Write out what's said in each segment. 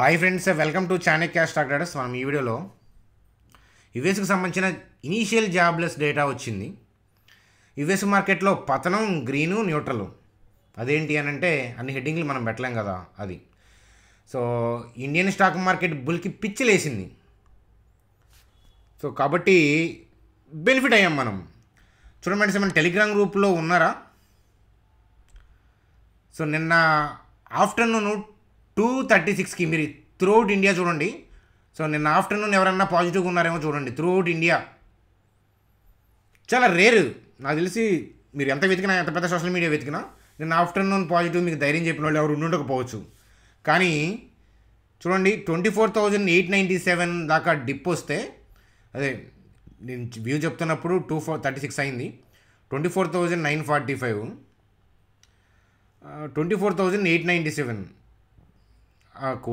Hi friends, welcome to Chanakya stock traders. మనం ఈ వీడియోలో యుఎస్కి సంబంధించిన ఇనీషియల్ జాబ్లెస్ డేటా వచ్చింది. యుఎస్ మార్కెట్లో పతనం గ్రీను న్యూట్రల్. అదేంటి అని అంటే అన్ని హెడ్డింగ్లు మనం పెట్టలేం కదా అది. సో ఇండియన్ స్టాక్ మార్కెట్ బుల్కి పిచ్చిలేసింది. సో కాబట్టి బెనిఫిట్ అయ్యాం మనం. చూడండి, మన టెలిగ్రామ్ గ్రూప్లో ఉన్నారా? సో నిన్న ఆఫ్టర్నూన్ 2:36కి మీరు త్రూఅవుట్ ఇండియా చూడండి. సో నిన్న ఆఫ్టర్నూన్ ఎవరన్నా పాజిటివ్గా ఉన్నారేమో చూడండి. త్రూఅవుట్ ఇండియా చాలా రేరు. నాకు తెలిసి మీరు ఎంత వెతికినా, ఎంత పెద్ద సోషల్ మీడియా వెతికినా నిన్న ఆఫ్టర్నూన్ పాజిటివ్ మీకు ధైర్యం చెప్పిన వాళ్ళు ఎవరు ఉండకపోవచ్చు. కానీ చూడండి, 24,897 దాకా డిప్ వస్తే, అదే నేను వ్యూ చెప్తున్నప్పుడు 2:36 అయింది. 24,945, 24,897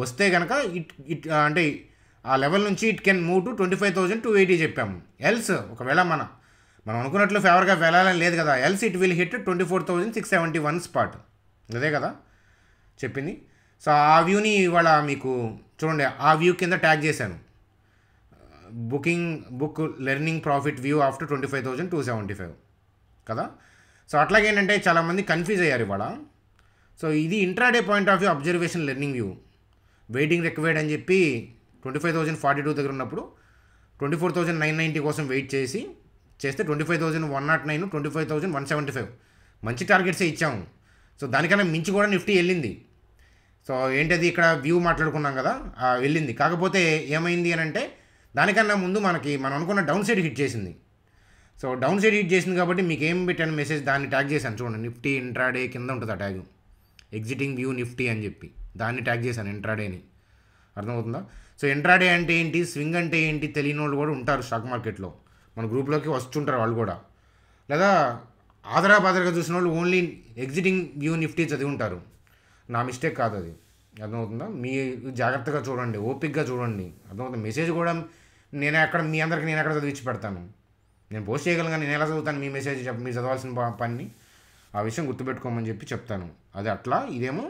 వస్తే కనుక అంటే ఆ లెవెల్ నుంచి ఇట్ కెన్ మూవ్ టు 25,280 చెప్పాము. ఎల్స్ ఒకవేళ మనం అనుకున్నట్లు ఫేవర్గా వెళ్ళాలని లేదు కదా. Else it will hit 24,671 spot. అదే కదా చెప్పింది. సో ఆ వ్యూని ఇవాళ మీకు చూడండి, ఆ వ్యూ కింద ట్యాగ్ చేశాను. Book learning profit view after 25,275 కదా. సో అట్లాగేంటంటే చాలామంది కన్ఫ్యూజ్ అయ్యారు ఇవాళ. సో ఇది intraday point of view observation learning view. Waiting required అని చెప్పి 25,042 దగ్గర ఉన్నప్పుడు 24,990 కోసం వెయిట్ చేస్తే 25,109, 25,175 మంచి టార్గెట్సే ఇచ్చాము. సో దానికన్నా మించి కూడా నిఫ్టీ వెళ్ళింది. సో ఏంటది ఇక్కడ వ్యూ మాట్లాడుకున్నాం కదా, వెళ్ళింది. కాకపోతే ఏమైంది అని అంటే దానికన్నా ముందు మనం అనుకున్న డౌన్ సైడ్ హిట్ చేసింది. సో డౌన్ సైడ్ హిట్ చేసింది కాబట్టి మీకు ఏం పెట్టాను మెసేజ్, దాన్ని ట్యాగ్ చేశాను చూడండి. నిఫ్టీ ఇంట్రాడే కింద ఉంటుంది ఆ ట్యాగ్, ఎగ్జిటింగ్ వ్యూ నిఫ్టీ అని చెప్పి దాన్ని ట్యాగ్ చేశాను ఇంట్రాడేని. అర్థమవుతుందా? సో ఇంట్రాడే అంటే ఏంటి, స్వింగ్ అంటే ఏంటి తెలియని వాళ్ళు కూడా ఉంటారు స్టాక్ మార్కెట్లో. మన గ్రూప్లోకి వస్తుంటారు వాళ్ళు కూడా. లేదా ఆదరాబాదరగా చూసిన వాళ్ళు ఓన్లీ ఎగ్జిటింగ్ వ్యూ నిఫ్టీ చదివి ఉంటారు. నా మిస్టేక్ కాదు అది. అర్థమవుతుందా? మీ జాగ్రత్తగా చూడండి, ఓపిక్గా చూడండి. అర్థమవుతుంది. మెసేజ్ కూడా మీ అందరికి నేను ఎక్కడ చదివించి పెడతాను. నేను పోస్ట్ చేయగలను కానీ నేను ఎలా చదువుతాను మీ మెసేజ్, మీరు చదవాల్సిన పని. ఆ విషయం గుర్తుపెట్టుకోమని చెప్పి చెప్తాను. అది అట్లా, ఇదేమో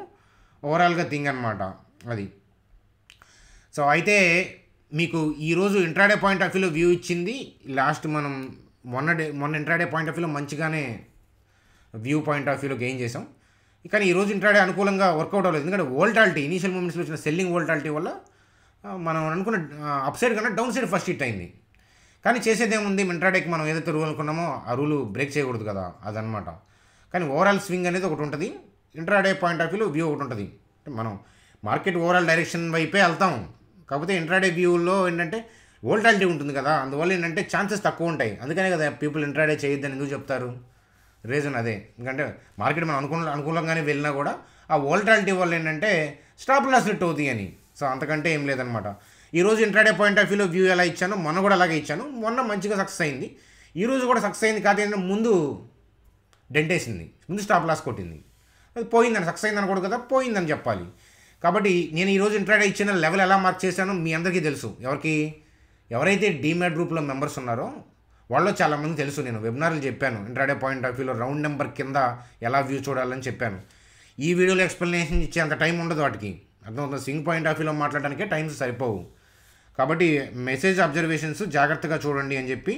ఓవరాల్గా థింగ్ అనమాట అది. సో అయితే మీకు ఈరోజు ఇంట్రాడే పాయింట్ ఆఫ్ వ్యూలో వ్యూ ఇచ్చింది. లాస్ట్ మనం మొన్న ఇంట్రాడే పాయింట్ ఆఫ్ వ్యూలో మంచిగానే వ్యూ పాయింట్ ఆఫ్ వ్యూలో గెయిన్ చేసాం. కానీ ఈరోజు ఇంట్రాడే అనుకూలంగా వర్కౌట్ అవ్వలేదు. ఎందుకంటే వోల్టాలిటీ, ఇనీషియల్ మూమెంట్స్లో వచ్చిన సెల్లింగ్ వోల్టాలిటీ వల్ల మనం అనుకున్న అప్ సైడ్ కన్నా డౌన్ సైడ్ ఫస్ట్ హిట్ అయింది. కానీ చేసేదేముంది, ఇంట్రాడేకి మనం ఏదైతే రూల్ అనుకున్నామో ఆ రూలు బ్రేక్ చేయకూడదు కదా, అదనమాట. కానీ ఓవరాల్ స్వింగ్ అనేది ఒకటి ఉంటుంది, ఇంట్రాడే పాయింట్ ఆఫ్ వ్యూలో వ్యూ ఒకటి ఉంటుంది. మనం మార్కెట్ ఓవరాల్ డైరెక్షన్ వైపే వెళ్తాం. కాకపోతే ఇంట్రాడే వ్యూలో ఏంటంటే వోల్టాలిటీ ఉంటుంది కదా, అందువల్ల ఏంటంటే ఛాన్సెస్ తక్కువ ఉంటాయి. అందుకనే కదా పీపుల్ ఇంట్రాడే చేయొద్దని ఎందుకు చెప్తారు, రీజన్ అదే. ఎందుకంటే మార్కెట్ మనం అనుకూలంగానే వెళ్ళినా కూడా ఆ వోల్టాలిటీ వల్ల ఏంటంటే స్టాప్ లాస్ హిట్ అవుతాయి అని. సో అంతకంటే ఏం లేదనమాట. ఈరోజు ఇంట్రాడే పాయింట్ ఆఫ్ వ్యూలో వ్యూ ఎలా ఇచ్చాను, మొన్న కూడా అలాగే ఇచ్చాను. మొన్న మంచిగా సక్సెస్ అయింది, ఈరోజు కూడా సక్సెస్ అయింది. కాదు ఏంటంటే ముందు డెంటేసింది, ముందు స్టాప్ లాస్ కొట్టింది. అది పోయిందని, సక్సెస్ అయింది అనకూడదు కదా, పోయిందని చెప్పాలి. కాబట్టి నేను ఈరోజు ఇంట్రాడే ఇచ్చిన లెవెల్ ఎలా మార్క్ చేశానో మీ అందరికీ తెలుసు. ఎవరైతే డీమ్యాట్ గ్రూప్లో మెంబర్స్ ఉన్నారో వాళ్ళు చాలామంది తెలుసు. నేను వెబినార్లు చెప్పాను, ఇంట్రాడే పాయింట్ ఆఫ్ వ్యూలో రౌండ్ నెంబర్ కింద ఎలా వ్యూ చూడాలని చెప్పాను. ఈ వీడియోలో ఎక్స్ప్లెనేషన్ ఇచ్చే అంత టైం ఉండదు వాటికి. అర్థమవుతుంది. స్వింగ్ పాయింట్ ఆఫ్ వ్యూలో మాట్లాడడానికే టైమ్స్ సరిపోవు. కాబట్టి మెసేజ్ అబ్జర్వేషన్స్ జాగ్రత్తగా చూడండి అని చెప్పి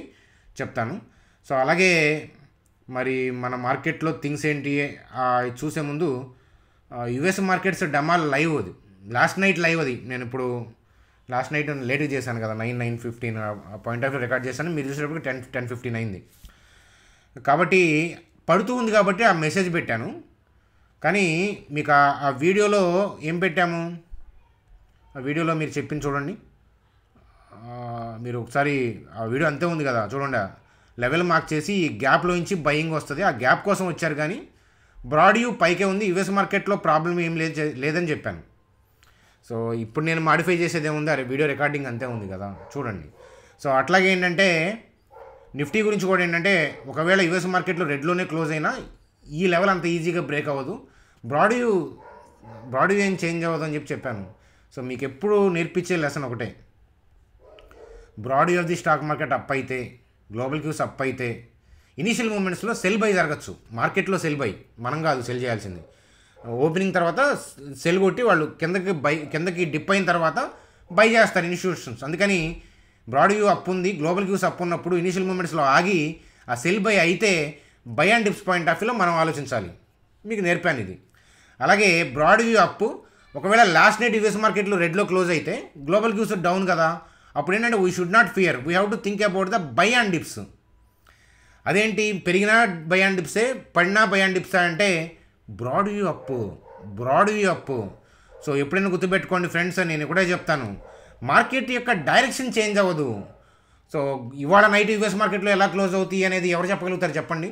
చెప్తాను. సో అలాగే మరి మన మార్కెట్లో థింగ్స్ ఏంటి చూసే ముందు యుఎస్ మార్కెట్స్ డమాల్ లైవ్, అది లాస్ట్ నైట్ లైవ్. అది నేను ఇప్పుడు లాస్ట్ నైట్ లేట్గా చేశాను కదా, 9:15 పాయింట్ ఆఫ్ వ్యూ రికార్డ్ చేశాను. మీరు చూసేటప్పుడు 10:15 అయింది. కాబట్టి పడుతూ ఉంది కాబట్టి ఆ మెసేజ్ పెట్టాను. కానీ మీకు ఆ వీడియోలో ఏం పెట్టాము, ఆ వీడియోలో మీరు చెప్పింది చూడండి. మీరు ఒకసారి ఆ వీడియో అంతే ఉంది కదా, చూడండి. లెవెల్ మార్క్ చేసి ఈ గ్యాప్లో నుంచి బయింగ్ వస్తుంది, ఆ గ్యాప్ కోసం వచ్చారు. కానీ బ్రాడ్ వ్యూ పైకే ఉంది. యుఎస్ మార్కెట్లో ప్రాబ్లం ఏం లేదని చెప్పాను. సో ఇప్పుడు నేను మాడిఫై చేసేది ఏముంది, అరే వీడియో రికార్డింగ్ అంతే ఉంది కదా, చూడండి. సో అట్లాగే ఏంటంటే నిఫ్టీ గురించి కూడా ఏంటంటే ఒకవేళ యుఎస్ మార్కెట్లో రెడ్లోనే క్లోజ్ అయినా ఈ లెవెల్ అంత ఈజీగా బ్రేక్ అవ్వదు. బ్రాడ్ వ్యూ ఏం చేంజ్ అవ్వదు అని చెప్పాను. సో మీకు ఎప్పుడు నేర్పించే లెసన్ ఒకటే, broad view of the stock market up అయితే, గ్లోబల్ క్యూస్ అప్ అయితే ఇనీషియల్ మూమెంట్స్లో సెల్ బై జరగచ్చు. మార్కెట్లో సెల్ బై, మనం కాదు సెల్ చేయాల్సింది. ఓపెనింగ్ తర్వాత సెల్ కొట్టి వాళ్ళు కిందకి డిప్ అయిన తర్వాత బై చేస్తారు ఇన్స్టిట్యూషన్స్. అందుకని బ్రాడ్ వ్యూ అప్ ఉంది, గ్లోబల్ క్యూస్ అప్ ఉన్నప్పుడు ఇనిషియల్ మూమెంట్స్లో ఆగి ఆ సెల్ బై అయితే by and dips point of వ్యూలో మనం ఆలోచించాలి. మీకు నేర్పాను ఇది. అలాగే బ్రాడ్ వ్యూ అప్ ఒకవేళ లాస్ట్ నైట్ యూఎస్ మార్కెట్లో రెడ్లో క్లోజ్ అయితే గ్లోబల్ క్యూస్ డౌన్ కదా, అప్పుడు ఏంటంటే we should not fear, we have to think about the by and dips. అదేంటి పెరిగినా బై అండ్ డిప్సే, పడినా బై అండ్ డిప్సా అంటే బ్రాడ్ వ్యూ అప్. సో ఎప్పుడైనా గుర్తుపెట్టుకోండి ఫ్రెండ్స్, నేను కూడా చెప్తాను, మార్కెట్ యొక్క డైరెక్షన్ చేంజ్ అవ్వదు. సో ఇవాళ నైట్ యూఎస్ మార్కెట్లో ఎలా క్లోజ్ అవుతాయి అనేది ఎవరు చెప్పగలుగుతారు చెప్పండి?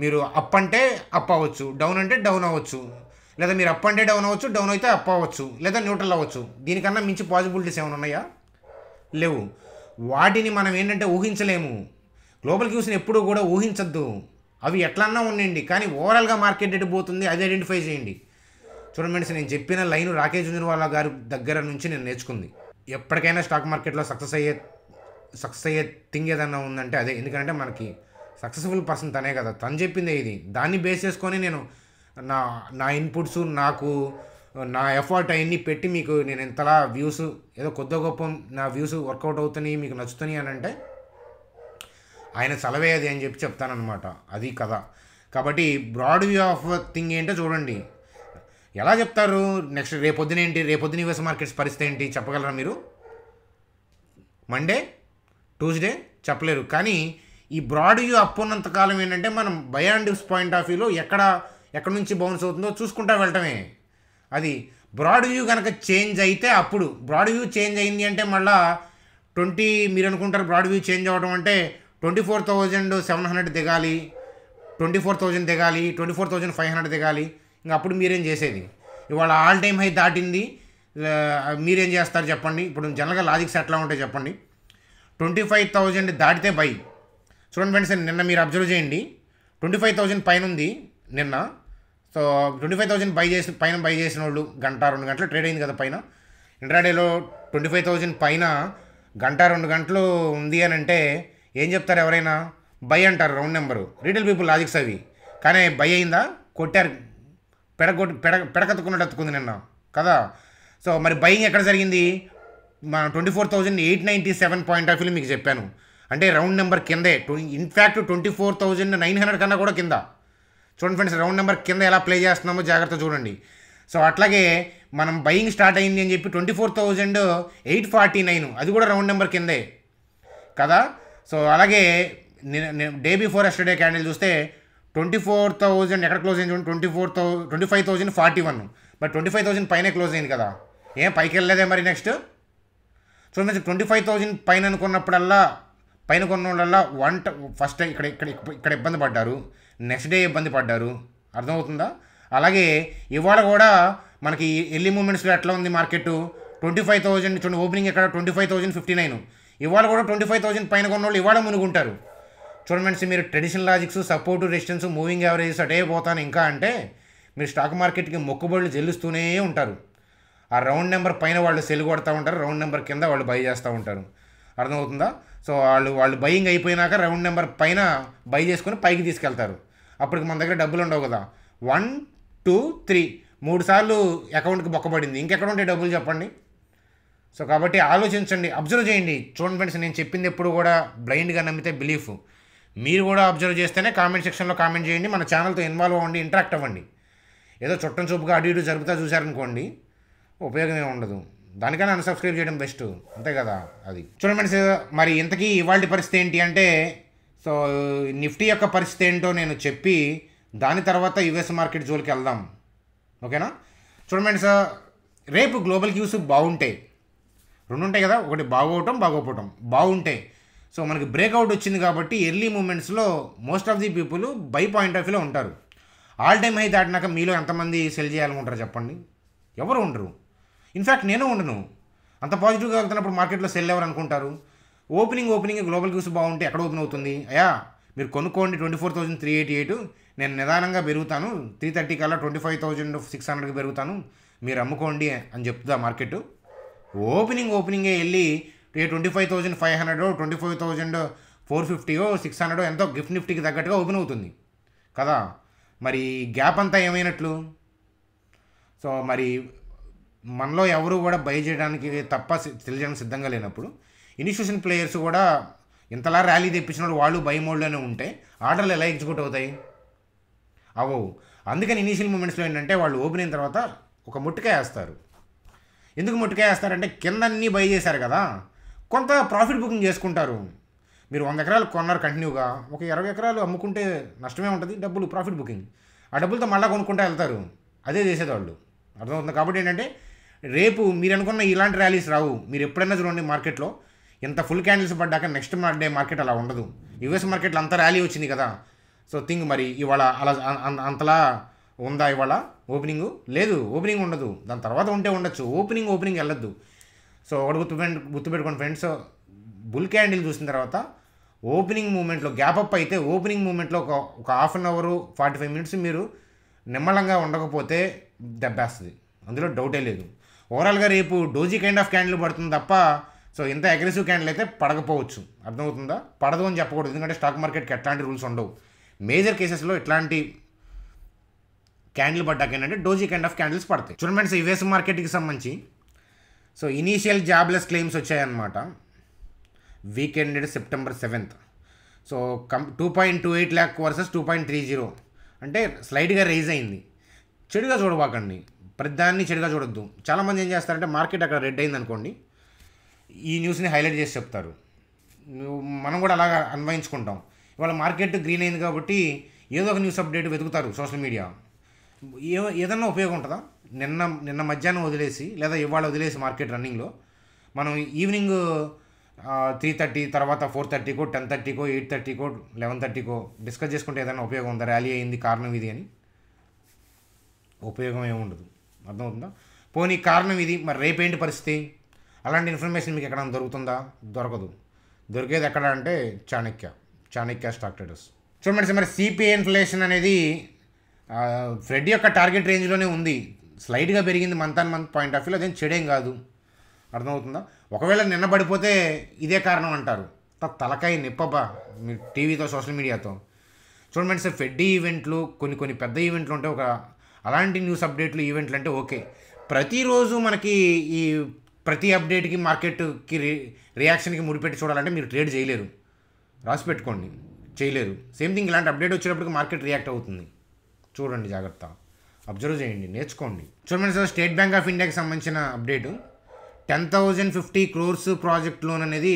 మీరు అప్ అంటే అప్ అవ్వచ్చు, డౌన్ అంటే డౌన్ అవ్వచ్చు, లేదా మీరు అప్ అంటే డౌన్ అవ్వచ్చు, డౌన్ అయితే అప్ అవ్వచ్చు, లేదా న్యూట్రల్ అవ్వచ్చు. దీనికన్నా మించి పాసిబిలిటీస్ ఏమైనా ఉన్నాయా? లేవు. వాటిని మనం ఏంటంటే ఊహించలేము. గ్లోబల్ క్యూస్ని ఎప్పుడూ కూడా ఊహించద్దు. అవి ఎట్లన్నా ఉండండి, కానీ ఓవరాల్గా మార్కెట్ ఎటు పోతుంది అది ఐడెంటిఫై చేయండి. చూడండి ఫ్రెండ్స్, నేను చెప్పిన లైన్ రాకేష్ జుంజునవాలా గారి దగ్గర నుంచి నేను నేర్చుకుంది. ఎప్పటికైనా స్టాక్ మార్కెట్లో సక్సెస్ అయ్యే థింగ్ ఏదన్నా ఉందంటే అదే. ఎందుకంటే మనకి సక్సెస్ఫుల్ పర్సన్ తనే కదా, తను చెప్పిందే ఇది. దాన్ని బేస్ చేసుకొని నేను నా ఇన్పుట్స్, నా ఎఫర్ట్ అవన్నీ పెట్టి మీకు నేను ఇంతలా వ్యూస్ ఏదో కొద్ది గొప్ప నా వ్యూస్ వర్కౌట్ అవుతున్నాయి, మీకు నచ్చుతున్నాయి అని అంటే ఆయన చలవే అది అని చెప్తానమాట. అది కదా. కాబట్టి బ్రాడ్ వ్యూ ఆఫ్ థింగ్ ఏంటో చూడండి. ఎలా చెప్తారు? నెక్స్ట్ రేపొద్దున యూఎస్ మార్కెట్స్ పరిస్థితి ఏంటి చెప్పగలరా మీరు? మండే, ట్యూస్డే చెప్పలేరు. కానీ ఈ బ్రాడ్ వ్యూ అప్ ఉన్నంతకాలం ఏంటంటే మనం by and dips point of వ్యూలో ఎక్కడ నుంచి బౌన్స్ అవుతుందో చూసుకుంటా వెళ్ళటమే. అది బ్రాడ్ వ్యూ కనుక చేంజ్ అయితే అప్పుడు బ్రాడ్ వ్యూ చేంజ్ అయింది అంటే మళ్ళీ మీరు అనుకుంటారు బ్రాడ్ వ్యూ చేంజ్ అవ్వడం అంటే 24,700 దిగాలి, 24,000 దిగాలి, 24,500 దిగాలి. ఇంకా అప్పుడు మీరేం చేసేది? ఇవాళ ఆల్ టైమ్ హై దాటింది, మీరేం చేస్తారు చెప్పండి? ఇప్పుడు జనరల్గా లాజిక్స్ ఎట్లా ఉంటాయి చెప్పండి? 25,000 దాటితే బై. చూడండి ఫ్రెండ్స్, నిన్న మీరు అబ్జర్వ్ చేయండి, 25,000 పైన ఉంది నిన్న. సో 25,000 పైన బై చేసిన వాళ్ళు గంట 2 గంటలు ట్రేడ్ అయింది కదా పైన. ఇంట్రాడేలో 25,000 పైన గంట 2 గంటలు ఉంది అని అంటే ఏం చెప్తారు? ఎవరైనా బై అంటారు, round number. Retail people logics అవి. కానీ బై అయిందా? కొట్టారు, పెడకత్తుకున్నట్టు అత్తుకుంది నిన్న కదా. సో మరి బయింగ్ ఎక్కడ జరిగింది? మన 24,897 పాయింట్ ఆఫ్ వ్యూ మీకు చెప్పాను. అంటే రౌండ్ నెంబర్ కిందే, ఇన్ఫ్యాక్ట్ 24,900 కన్నా కూడా కింద. చూడండి ఫ్రెండ్స్, రౌండ్ నెంబర్ కింద ఎలా ప్లే చేస్తున్నామో జాగ్రత్త చూడండి. సో అట్లాగే మనం బయింగ్ స్టార్ట్ అయింది అని చెప్పి 24,849, అది కూడా రౌండ్ నెంబర్ కిందే కదా. సో అలాగే డే బిఫోర్ ఎస్టర్డే క్యాండిల్ చూస్తే 24,000 ఎక్కడ క్లోజ్ అయింది? 25,041. బట్ 25,000 పైనే క్లోజ్ అయింది కదా. ఏం పైకి వెళ్ళలేదే మరి? నెక్స్ట్ చూడండి, 25,000 పైన అనుకున్నప్పుడల్లా పైన కొన్న వాళ్ళల్లా ఫస్ట్ ఇక్కడ ఇబ్బంది పడ్డారు, నెక్స్ట్ డే ఇబ్బంది పడ్డారు. అర్థమవుతుందా? అలాగే ఇవాళ కూడా మనకి ఎర్లీ మూమెంట్స్లో ఎట్లా ఉంది మార్కెట్? 25,000 చూడండి, ఓపెనింగ్ ఎక్కడ 25,059. ఇవాళ కూడా 25,000 పైన కొన్న వాళ్ళు ఇవాళ మునుగుంటారు. చూడండి ఫ్రెండ్స్, మీరు traditional logics, support, resistance, moving averages అటే పోతాను ఇంకా అంటే మీరు స్టాక్ మార్కెట్కి మొక్కుబడులు చెల్లిస్తూనే ఉంటారు. ఆ రౌండ్ నెంబర్ పైన వాళ్ళు సెల్ కొడతా ఉంటారు, రౌండ్ నెంబర్ కింద వాళ్ళు బై చేస్తూ ఉంటారు. అర్థమవుతుందా? సో వాళ్ళు బయింగ్ అయిపోయినాక రౌండ్ నెంబర్ పైన బై చేసుకొని పైకి తీసుకెళ్తారు. అప్పటికి మన దగ్గర డబ్బులు ఉండవు కదా. 1, 2, 3 3 సార్లు అకౌంట్కి బొక్కబడింది, ఇంకెక్కడ ఉంటే డబ్బులు చెప్పండి? సో కాబట్టి ఆలోచించండి, అబ్జర్వ్ చేయండి. చూడండి ఫ్రెండ్స్, నేను చెప్పింది ఎప్పుడు కూడా బ్లైండ్గా నమ్మితే బిలీఫ్. మీరు కూడా అబ్జర్వ్ చేస్తేనే కామెంట్ సెక్షన్లో కామెంట్ చేయండి, మన ఛానల్తో ఇన్వాల్వ్ అవ్వండి, ఇంటరాక్ట్ అవ్వండి. ఏదో చుట్టం చూపుగా అటు ఇటు జరుపుతా చూశారనుకోండి, ఉపయోగమే ఉండదు. దానికన్నా అన్సబ్స్క్రైబ్ చేయడం బెస్ట్, అంతే కదా. అది చూడండి ఫ్రెండ్స్, మరి ఇంతకీ ఇవాళ పరిస్థితి ఏంటి అంటే, సో నిఫ్టీ యొక్క పరిస్థితి ఏంటో నేను చెప్పి దాని తర్వాత యుఎస్ మార్కెట్ జోలికి వెళ్దాం, ఓకేనా? చూడండి ఫ్రెండ్స్, రేపు గ్లోబల్ క్యూస్ బాగుంటాయి, రెండు ఉంటాయి కదా, ఒకటి బాగోపోవటం బాగుంటాయి. సో మనకి బ్రేక్అవుట్ వచ్చింది కాబట్టి ఎర్లీ మూమెంట్స్లో most of the people buy point of వ్యూలో ఉంటారు. ఆల్ టైమ్ హై దాటినాక మీలో ఎంతమంది సెల్ చేయాలనుకుంటారు చెప్పండి? ఎవరు ఉండరు. ఇన్ఫ్యాక్ట్ నేను ఉండను. అంత పాజిటివ్గా వెళ్తున్నప్పుడు మార్కెట్లో సెల్ ఎవరు అనుకుంటారు? ఓపెనింగ్ గ్లోబల్ క్యూస్ బాగుంటే ఎక్కడ ఓపెన్ అవుతుంది? అయ్యా మీరు కొనుక్కోండి 24,388, నేను నిదానంగా పెరుగుతాను, 330 కల్లా 25,600కి పెరుగుతాను, మీరు అమ్ముకోండి అని చెప్తుందా మార్కెట్? ఓపెనింగే వెళ్ళి 25,500, 25,450, 600 ఎంతో గిఫ్ట్ నిఫ్టీకి తగ్గట్టుగా ఓపెన్ అవుతుంది కదా. మరి గ్యాప్ అంతా ఏమైనట్లు? సో మరి మనలో ఎవరు కూడా బై చేయడానికి తప్ప తెలియడానికి సిద్ధంగా లేనప్పుడు ఇన్స్టిట్యూషన్ ప్లేయర్స్ కూడా ఇంతలా ర్యాలీ తెప్పించిన వాళ్ళు బై మోడ్లోనే ఉంటే ఆర్డర్లు ఎలా ఎగ్జిక్యూట్ అవుతాయి? అవవు. అందుకని ఇనీషియల్ మూమెంట్స్లో ఏంటంటే వాళ్ళు ఓపెన్ అయిన తర్వాత ఒక ముట్టుకాయ వేస్తారు. ఎందుకు ముట్టుకాయ వేస్తారంటే కింద అన్నీ బై చేశారు కదా, కొంత ప్రాఫిట్ బుకింగ్ చేసుకుంటారు. మీరు 100 ఎకరాలు కొన్నారు కంటిన్యూగా, ఒక 20 ఎకరాలు అమ్ముకుంటే నష్టమే ఉంటుంది, డబ్బులు ప్రాఫిట్ బుకింగ్. ఆ డబ్బులతో మళ్ళీ కొనుక్కుంటూ వెళ్తారు. అదే చేసేది వాళ్ళు. అర్థమవుతుంది. కాబట్టి ఏంటంటే రేపు మీరు అనుకున్న ఇలాంటి ర్యాలీస్ రావు. మీరు ఎప్పుడైనా చూడండి మార్కెట్లో ఇంత ఫుల్ క్యాండిల్స్ పడ్డాక నెక్స్ట్ డే మార్కెట్ అలా ఉండదు. యూఎస్ మార్కెట్లో అంత ర్యాలీ వచ్చింది కదా. సో థింక్ మరి ఇవాళ అలా అంతలా ఉందా? ఇవాళ ఓపెనింగ్ లేదు, ఓపెనింగ్ ఉండదు. దాని తర్వాత ఉంటే ఉండొచ్చు, ఓపెనింగ్ వెళ్ళొద్దు. సో ఒకటి గుర్తుపెట్టుకోండి ఫ్రెండ్స్, బుల్ క్యాండిల్ చూసిన తర్వాత ఓపెనింగ్ మూమెంట్లో గ్యాప్ అప్ అయితే ఓపెనింగ్ మూమెంట్లో ఒక హాఫ్ అన్ అవర్ 45 మినిట్స్ మీరు నిమ్మలంగా ఉండకపోతే దెబ్బేస్తుంది, అందులో డౌటే లేదు. ఓవరాల్గా రేపు డోజీ కైండ్ ఆఫ్ క్యాండిల్ పడుతుంది తప్ప సో ఇంత అగ్రెసివ్ క్యాండిల్ అయితే పడకపోవచ్చు. అర్థమవుతుందా? పడదు అని చెప్పకూడదు, ఎందుకంటే స్టాక్ మార్కెట్కి ఎట్లాంటి రూల్స్ ఉండవు. మేజర్ కేసెస్లో ఇట్లాంటి క్యాండిల్ పడ్డాక ఏంటంటే డోజీ కైండ్ ఆఫ్ క్యాండిల్స్ పడతాయి. చూడండి యుఎస్ మార్కెట్కి సంబంధించి సో ఇనీషియల్ జాబ్లెస్ క్లెయిమ్స్ వచ్చాయన్నమాట. Week ended September 7th. So 2.28 lakh versus 2.30, అంటే స్లైడ్గా రైజ్ అయింది. చెడుగా చూడబాకండి, ప్రతిదాన్ని చెడుగా చూడొద్దు. చాలామంది ఏం చేస్తారంటే మార్కెట్ అక్కడ రెడ్ అయింది అనుకోండి, ఈ న్యూస్ని హైలైట్ చేసి చెప్తారు. మనం కూడా అలాగా అన్వయించుకుంటాం. ఇవాళ మార్కెట్ గ్రీన్ అయింది కాబట్టి ఏదో ఒక న్యూస్ అప్డేట్ వెతుకుతారు సోషల్ మీడియా. ఏదన్నా ఉపయోగం ఉంటుందా? నిన్న మధ్యాహ్నం వదిలేసి లేదా ఇవాళ వదిలేసి మార్కెట్ రన్నింగ్లో మనం ఈవినింగ్ 3:30 తర్వాత 4:30కో 10:30కో 8:30కో 11:30కో డిస్కస్ చేసుకుంటే ఏదైనా ఉపయోగం ఉందా? ర్యాలీ అయింది కారణం ఇది అని. ఉపయోగం ఏముండదు. అర్థమవుతుందా? పోనీ కారణం ఇది, మరి రేపేంటి పరిస్థితి? అలాంటి ఇన్ఫర్మేషన్ మీకు ఎక్కడ దొరుకుతుందా? దొరకదు. దొరికేది ఎక్కడ అంటే చాణక్య స్టాక్ ట్రేడర్స్. చూడండి మరి సిపిఐ ఇన్ఫ్లేషన్ అనేది ఫ్రెడ్ యొక్క టార్గెట్ రేంజ్లోనే ఉంది. స్లైడ్గా పెరిగింది month on month point of వ్యూలో, అదేం చెడేం కాదు. అర్థమవుతుందా? ఒకవేళ నిన్న పడిపోతే ఇదే కారణం అంటారు. తలకాయ నిప్పబా మీ టీవీతో సోషల్ మీడియాతో. చూడండి సార్, ఫెడ్ ఈవెంట్లు కొన్ని పెద్ద ఈవెంట్లు ఉంటాయి. అలాంటి న్యూస్ అప్డేట్లు ఈవెంట్లు అంటే ఓకే. ప్రతిరోజు మనకి ఈ ప్రతి అప్డేట్కి మార్కెట్కి రియాక్షన్కి ముడిపెట్టి చూడాలంటే మీరు ట్రేడ్ చేయలేరు. రాసి పెట్టుకోండి, చేయలేరు. సేమ్ థింగ్ ఇలాంటి అప్డేట్ వచ్చినప్పటికి మార్కెట్ రియాక్ట్ అవుతుంది. చూడండి, జాగ్రత్త అబ్జర్వ్ చేయండి, నేర్చుకోండి. చూడండి సార్, స్టేట్ బ్యాంక్ ఆఫ్ ఇండియాకి సంబంధించిన అప్డేటు 10,050 crores ప్రాజెక్ట్ లోన్ అనేది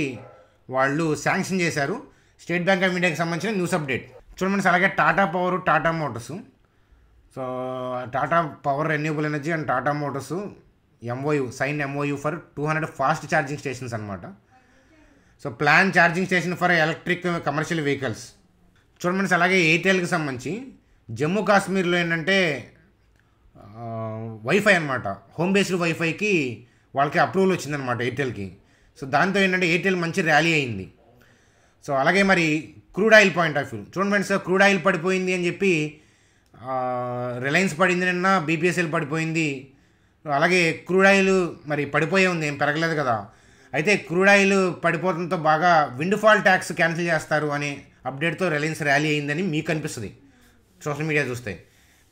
వాళ్ళు శాంక్షన్ చేశారు. స్టేట్ బ్యాంక్ ఆఫ్ ఇండియాకి సంబంధించిన న్యూస్ అప్డేట్. చూడండి, అలాగే Tata Power, Tata Motors. So Tata Power renewable energy and Tata Motors sign MOU for 200 fast charging stations అనమాట. So plan charging station for electric commercial vehicles. చూడండి, అలాగే ఎయిర్టెల్కి సంబంధించి జమ్మూ కాశ్మీర్లో ఏంటంటే వైఫై అనమాట, హోమ్ బేస్డ్ వైఫైకి వాళ్ళకి అప్రూవల్ వచ్చిందనమాట ఎయిర్టెల్కి. సో దాంతో ఏంటంటే ఎయిర్టెల్ మంచి ర్యాలీ అయింది. సో అలాగే మరి crude oil point of view చూడండి సార్, క్రూడ్ ఆయిల్ పడిపోయింది అని చెప్పి రిలయన్స్ పడింది, నిన్న బీపీఎస్ఎల్ పడిపోయింది. అలాగే క్రూడ్ ఆయిల్ మరి పడిపోయే ఉంది, ఏం పెరగలేదు కదా. అయితే క్రూడ్ ఆయిల్ పడిపోవడంతో బాగా విండ్ ఫాల్ ట్యాక్స్ క్యాన్సిల్ చేస్తారు అనే అప్డేట్తో రిలయన్స్ ర్యాలీ అయిందని మీకు అనిపిస్తుంది సోషల్ మీడియా చూస్తే.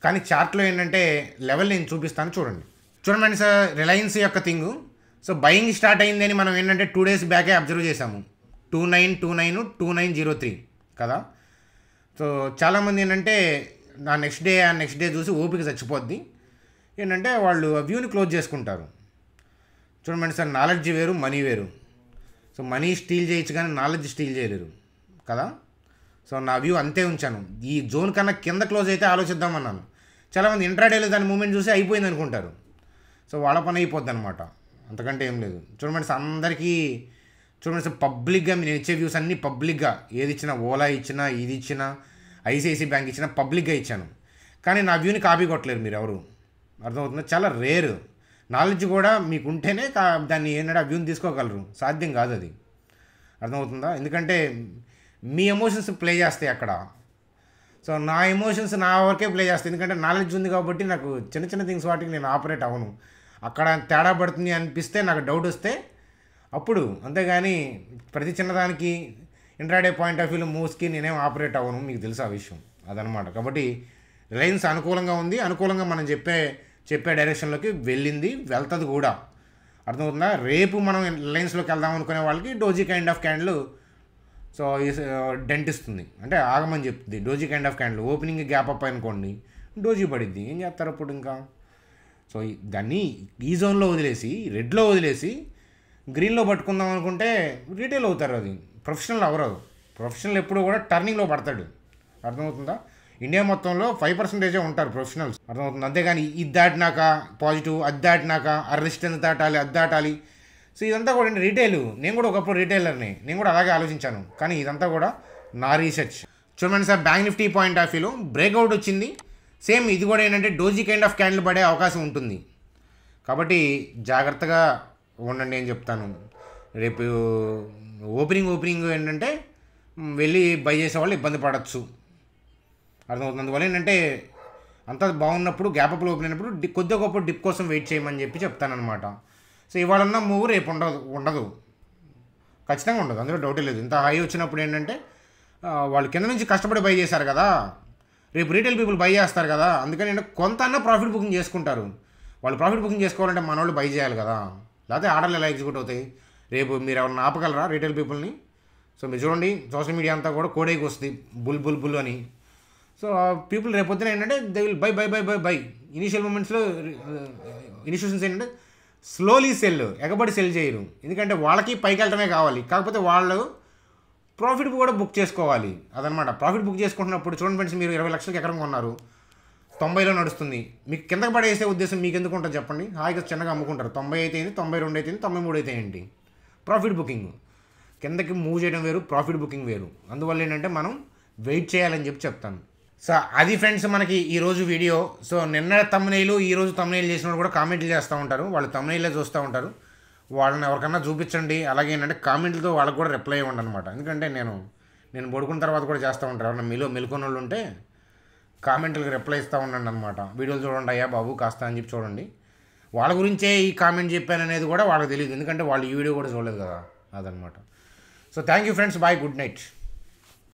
కానీ చార్ట్లో ఏంటంటే లెవెల్ నేను చూపిస్తాను, చూడండి సార్. రిలయన్స్ యొక్క థింగ్ సో బయింగ్ స్టార్ట్ అయిందని మనం ఏంటంటే 2 days బ్యాకే అబ్జర్వ్ చేసాము. 2929, 2903 కదా. సో చాలామంది ఏంటంటే నెక్స్ట్ డే చూసి ఓపిక చచ్చిపోద్ది. ఏంటంటే వాళ్ళు వ్యూని క్లోజ్ చేసుకుంటారు. చూడండి సార్, నాలెడ్జ్ వేరు, మనీ వేరు. సో మనీ స్టీల్ చేయొచ్చు కానీ నాలెడ్జ్ స్టీల్ చేయలేరు కదా. సో నా వ్యూ అంతే ఉంచాను. ఈ జోన్ కన్నా కింద క్లోజ్ అయితే ఆలోచిద్దామన్నాను. చాలామంది ఇంట్రాడేలో దాని మూమెంట్ చూసి అయిపోయింది అనుకుంటారు. సో వాళ్ళ పని అయిపోద్ది అనమాట, అంతకంటే ఏం లేదు. చూడండి అందరికీ చూడండి సార్, పబ్లిక్గా నేను ఇచ్చే వ్యూస్ అన్నీ పబ్లిక్గా, ఏది ఇచ్చినా ఓలా ఇచ్చినా, ఇది ఇచ్చినా, ఐసిఐసి బ్యాంక్ ఇచ్చినా పబ్లిక్గా ఇచ్చాను. కానీ నా వ్యూని కాపీ కొట్టలేరు మీరు ఎవరు. అర్థమవుతుందా? చాలా రేరు. నాలెడ్జ్ కూడా మీకు ఉంటేనే దాన్ని ఏంటంటే ఆ వ్యూని తీసుకోగలరు, సాధ్యం కాదు అది. అర్థమవుతుందా? ఎందుకంటే మీ ఎమోషన్స్ ప్లే చేస్తాయి అక్కడ. సో నా ఎమోషన్స్ నా వరకే ప్లే చేస్తాయి, ఎందుకంటే నాలెడ్జ్ ఉంది కాబట్టి నాకు చిన్న థింగ్స్ వాటికి నేను ఆపరేట్ అవ్వను. అక్కడ తేడా పడుతుంది అనిపిస్తే, నాకు డౌట్ వస్తే అప్పుడు, అంతేగాని ప్రతి చిన్నదానికి ఇంట్రాడే పాయింట్ ఆఫ్ వ్యూలో మూవ్స్కి నేనేం ఆపరేట్ అవ్వను, మీకు తెలుసు ఆ విషయం అదనమాట. కాబట్టి రిలయన్స్ అనుకూలంగా ఉంది, అనుకూలంగా మనం చెప్పే చెప్పే డైరెక్షన్లోకి వెళ్తుంది కూడా. అర్థమవుతుందా? రేపు మనం లైన్స్లోకి వెళ్దాం అనుకునే వాళ్ళకి డోజీ కైండ్ ఆఫ్ క్యాండిల్ సో డెంట్ ఇస్తుంది, అంటే ఆగమని చెప్తుంది. Doji kind of candle opening gap up అనుకోండి, డోజీ పడిద్ది. ఏం చేస్తారు అప్పుడు ఇంకా? సో దాన్ని ఈ జోన్లో వదిలేసి, రెడ్లో వదిలేసి గ్రీన్లో పట్టుకుందాం అనుకుంటే రీటైల్ అవుతారు. అది ప్రొఫెషనల్ అవ్వరు. ప్రొఫెషనల్ ఎప్పుడు కూడా టర్నింగ్లో పడతాడు. అర్థమవుతుందా? ఇండియా మొత్తంలో 5% ఉంటారు ప్రొఫెషనల్స్. అర్థమవుతుంది. అంతేగాని ఇది దాటినాక పాజిటివ్, అది దాటినాక అరెస్ట్ ఎంత దాటాలి, అది దాటాలి. సో ఇదంతా కూడా రీటైల్. నేను కూడా ఒకప్పుడు రీటైలర్ని, నేను కూడా అలాగే ఆలోచించాను. కానీ ఇదంతా కూడా నా రీసెర్చ్. చూడండి sir, bank Nifty point of వ్యూలో బ్రేక్అవుట్ వచ్చింది. సేమ్ ఇది కూడా ఏంటంటే డోజీ కైండ్ ఆఫ్ క్యాండిల్ పడే అవకాశం ఉంటుంది. కాబట్టి జాగ్రత్తగా ఉండండి అని చెప్తాను. రేపు ఓపెనింగ్ ఏంటంటే వెళ్ళి బై చేసేవాళ్ళు ఇబ్బంది పడవచ్చు. అర్థమవుతుంది. అందువల్ల ఏంటంటే అంతా బాగున్నప్పుడు, గ్యాప్అప్లో ఓపెన్ అయినప్పుడు కొద్దిగా గొప్ప డిప్ కోసం వెయిట్ చేయమని చెప్తానమాట. సో ఇవాళ ఉన్న మూవ్ రేపు ఉండదు, ఖచ్చితంగా ఉండదు, అందులో డౌటే లేదు. ఇంత హై వచ్చినప్పుడు ఏంటంటే వాళ్ళు కింద నుంచి కష్టపడి బై చేశారు కదా, రేపు రీటైల్ పీపుల్ బై చేస్తారు కదా, అందుకని ఏంటంటే కొంత అన్న ప్రాఫిట్ బుకింగ్ చేసుకుంటారు. వాళ్ళు ప్రాఫిట్ బుకింగ్ చేసుకోవాలంటే మన వాళ్ళు బై చేయాలి కదా, లేకపోతే ఆర్డర్లు ఎలా ఎగ్జిక్యూట్ అవుతాయి? రేపు మీరు ఎవరైనా ఆపగలరా రీటైల్ పీపుల్ని? సో మీరు చూడండి, సోషల్ మీడియా అంతా కూడా కోడైకి వస్తుంది బుల్ అని. సో పీపుల్ రేపు పొద్దున ఏంటంటే దే విల్ బై. ఇనిషియల్ మూమెంట్స్లో ఇనిషియేషన్స్ ఏంటంటే స్లోలీ ఎగబడి సెల్ చేయరు. ఎందుకంటే వాళ్ళకి పైకి వెళ్ళటమే కావాలి, కాకపోతే వాళ్ళు ప్రాఫిట్ కూడా బుక్ చేసుకోవాలి. అదనమాట. ప్రాఫిట్ బుక్ చేసుకుంటున్నప్పుడు చూడండి ఫ్రెండ్స్, మీరు 20 లక్షలకి ఎకరం కొన్నారు, 90లో నడుస్తుంది. మీకు కిందకి పడేసే ఉద్దేశం మీకు ఎందుకు ఉంటుంది చెప్పండి? హాయిగా చిన్నగా అమ్ముకుంటారు. 90 అయితే ఏంటి, 92 అయితే ఏంటి, 93 అయితే ఏంటి? Profit booking. కిందకి మూవ్ చేయడం వేరు, ప్రాఫిట్ బుకింగ్ వేరు. అందువల్ల ఏంటంటే మనం వెయిట్ చేయాలని చెప్తాను. సో అది ఫ్రెండ్స్ మనకి ఈరోజు వీడియో. సో నిన్న తమ్నెయిల్, ఈరోజు తమ్నెయిల్ చేసిన వాళ్ళు కూడా కామెంట్లు చేస్తూ ఉంటారు. వాళ్ళు తమ్నెయిలే చూస్తూ ఉంటారు. వాళ్ళని ఎవరికన్నా చూపించండి. అలాగే ఏంటంటే కామెంట్లతో వాళ్ళకి కూడా రిప్లై ఇవ్వండి అనమాట. ఎందుకంటే నేను పడుకున్న తర్వాత కూడా చేస్తూ ఉంటారు. ఎవరన్నా మెలుకున్న వాళ్ళు ఉంటే కామెంట్లకు రిప్లై ఇస్తూ ఉండండి అనమాట. వీడియోలు చూడండి అయ్యా బాబు కాస్త అని చెప్పి చూడండి. వాళ్ళ గురించే ఈ కామెంట్ చెప్పాను అనేది కూడా వాళ్ళకి తెలియదు, ఎందుకంటే వాళ్ళు ఈ వీడియో కూడా చూడలేదు కదా, అదనమాట. So thank you friends, bye, good night.